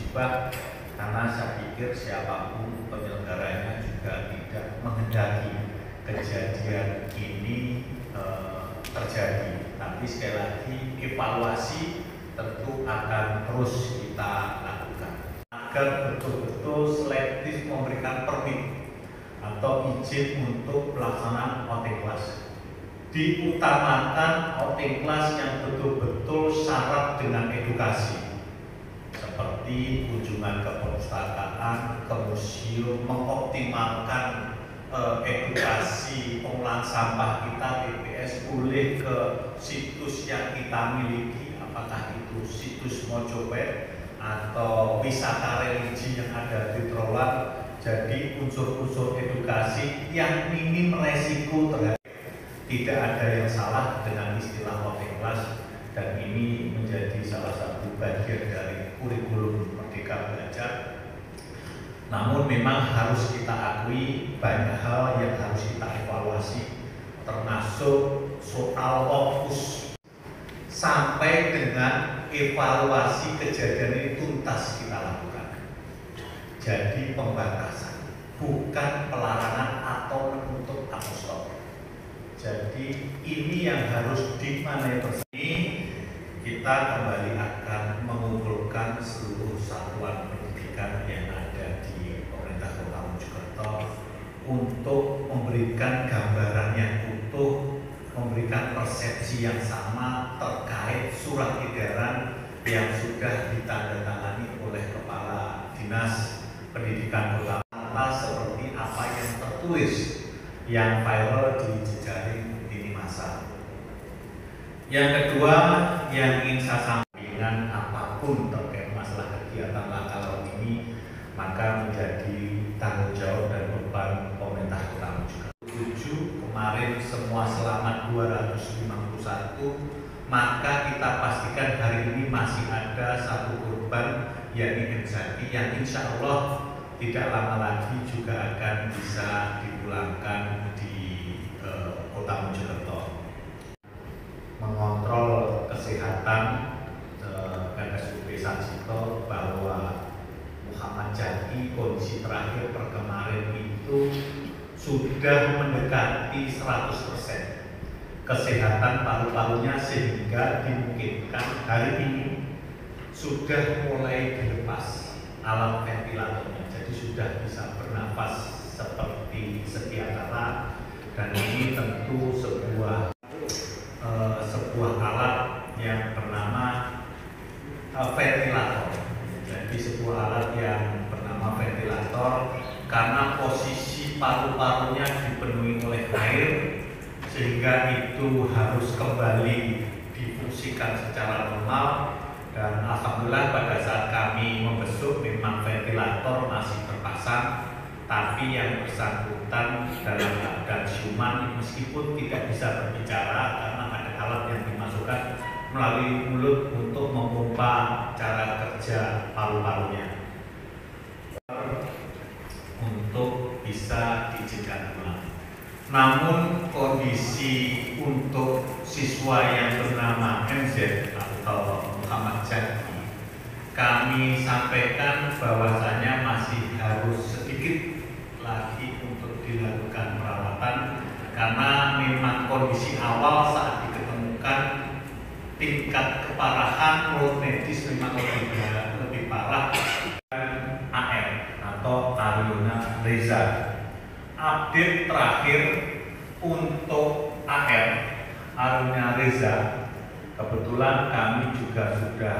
musibah, karena saya pikir siapapun penyelenggaranya juga tidak menghendaki kejadian ini terjadi. Tapi sekali lagi evaluasi tentu akan terus kita lakukan agar betul-betul selektif memberikan permit atau izin untuk pelaksanaan outing class. Diutamakan outing class yang betul-betul syarat dengan edukasi, seperti kunjungan ke perpustakaan, ke museum, mengoptimalkan edukasi pengolahan sampah kita, TPS, boleh ke situs yang kita miliki, apakah itu situs Mojopahit atau wisata religi yang ada di Trowulan. Jadi unsur-unsur edukasi yang minim resiko terhadap. Tidak ada yang salah dengan istilah outing class, dan ini menjadi salah satu bagian dari kurikulum Merdeka Belajar. Namun memang harus kita akui banyak hal yang harus kita evaluasi, termasuk soal fokus sampai dengan evaluasi kejadian ini tuntas kita lakukan. Jadi pembatasan, bukan pelarangan atau menutup atau stop. Jadi ini yang harus dimanai bersama. Kita kembali akan mengumpulkan seluruh satuan pendidikan yang ada di pemerintah Kota Mojokerto untuk memberikan gambaran yang utuh, memberikan persepsi yang sama terkait surat edaran yang sudah ditandatangani oleh Kepala Dinas Pendidikan Kota, seperti apa yang tertulis yang viral di jejaring lini masa. Yang kedua yang ingin saya sampaikan, apapun terkait masalah kegiatan lokal ini maka menjadi tanggung jawab dan beban pemerintah Kota Mojokerto. Kemarin semua selamat 251, maka kita pastikan hari ini masih ada satu korban yakni Zaki, yang insya Allah tidak lama lagi juga akan bisa dipulangkan di Kota Mojokerto. Mengontrol kesehatan RSUP Sarjito bahwa Muhammad Zaki kondisi terakhir per kemarin itu sudah mendekati 100% kesehatan paru-parunya, sehingga dimungkinkan hari ini sudah mulai dilepas alat ventilatornya, jadi sudah bisa bernafas seperti sedia kala. Dan ini tentu sebuah alat yang bernama ventilator. Jadi sebuah alat yang bernama ventilator karena posisi paru-parunya dipenuhi oleh air, sehingga itu harus kembali difungsikan secara normal. Dan alhamdulillah pada saat kami membesuk memang ventilator masih terpasang, tapi yang bersangkutan dalam keadaan siuman meskipun tidak bisa berbicara karena ada alat yang dimasukkan melalui mulut untuk memompa cara kerja paru-parunya untuk bisa diizinkan pulang. Namun kondisi untuk siswa yang bernama MZ atau Muhammad Zaki, kami sampaikan bahwasanya masih harus sedikit lagi untuk dilakukan perawatan, karena memang kondisi awal saat diketemukan tingkat keparahan menurut medis memang lebih parah. Dan AR atau Aryona Reza, update terakhir untuk AR Aryona Reza, kebetulan kami juga sudah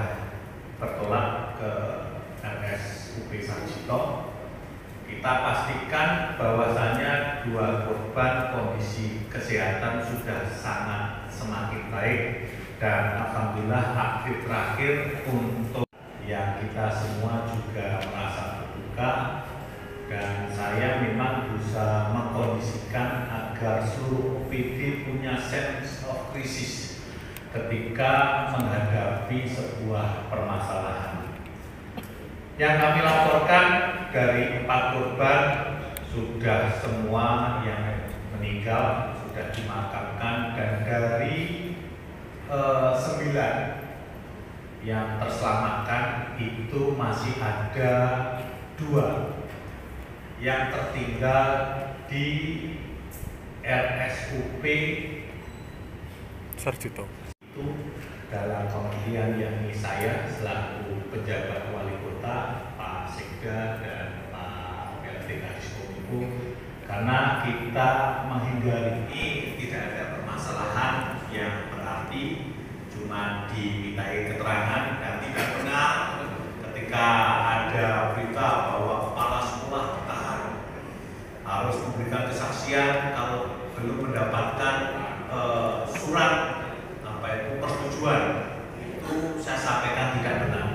bertolak ke RSUP Sarjito. Kita pastikan bahwasanya dua korban kondisi kesehatan sudah sangat semakin baik, dan alhamdulillah update terakhir untuk yang kita semua juga merasa berduka, dan saya memang berusaha mengkondisikan agar seluruh OPD punya sense of crisis ketika menghadapi sebuah permasalahan. Yang kami laporkan dari 4 korban sudah semua yang meninggal sudah dimakamkan, dan dari 9 Yang terselamatkan itu masih ada 2 yang tertinggal di RSUP Sarjito. Itu dalam kementerian yakni saya selaku penjabat wali kota, Pak Sekda dan Pak PLT Kadiskominfo, karena kita menghindari ini tidak ada permasalahan yang berarti cuma dimintai keterangan dan tidak benar ketika ada berita bahwa kepala sekolah ditahan harus memberikan kesaksian kalau belum mendapatkan surat persetujuan. Itu saya sampaikan tidak benar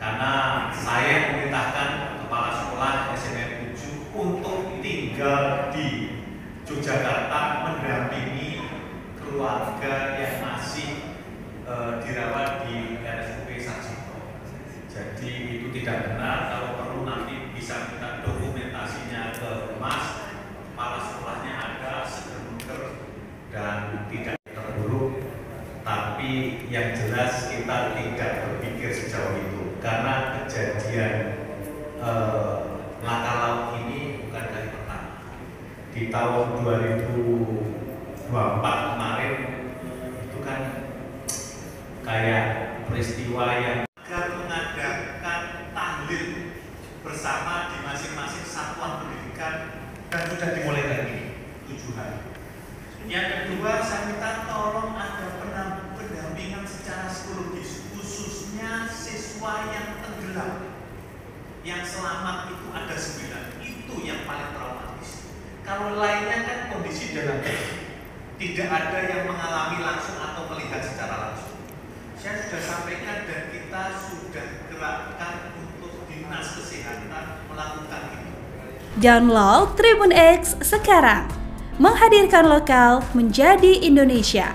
karena saya memerintahkan kepala sekolah SMN 7 untuk tinggal di Yogyakarta mendampingi keluarga yang masih dirawat di RSUP Sarjito. Jadi itu tidak benar. Kalau perlu nanti bisa minta dokumentasinya ke Humas, kepala sekolahnya ada seger dan tidak terburuk. Tapi yang jelas kita tidak berpikir sejauh itu karena kejadian laka laut ini bukan kali pertama. Di tahun 2024 kemarin itu kan kayak peristiwa yang mengadakan tahlil bersama di masing-masing satuan pendidikan dan sudah dimulai lagi 7 hari. Yang kedua, saya minta tolong ada pendampingan secara psikologis khususnya siswa yang tenggelam. Yang selamat itu ada 9, itu yang paling traumatis. Kalau lainnya kan kondisi dalam tidak ada yang mengalami langsung atau melihat secara langsung. Saya sudah sampaikan dan kita sudah gerakkan untuk Dinas Kesehatan melakukan itu. Download Tribun X sekarang, menghadirkan lokal menjadi Indonesia.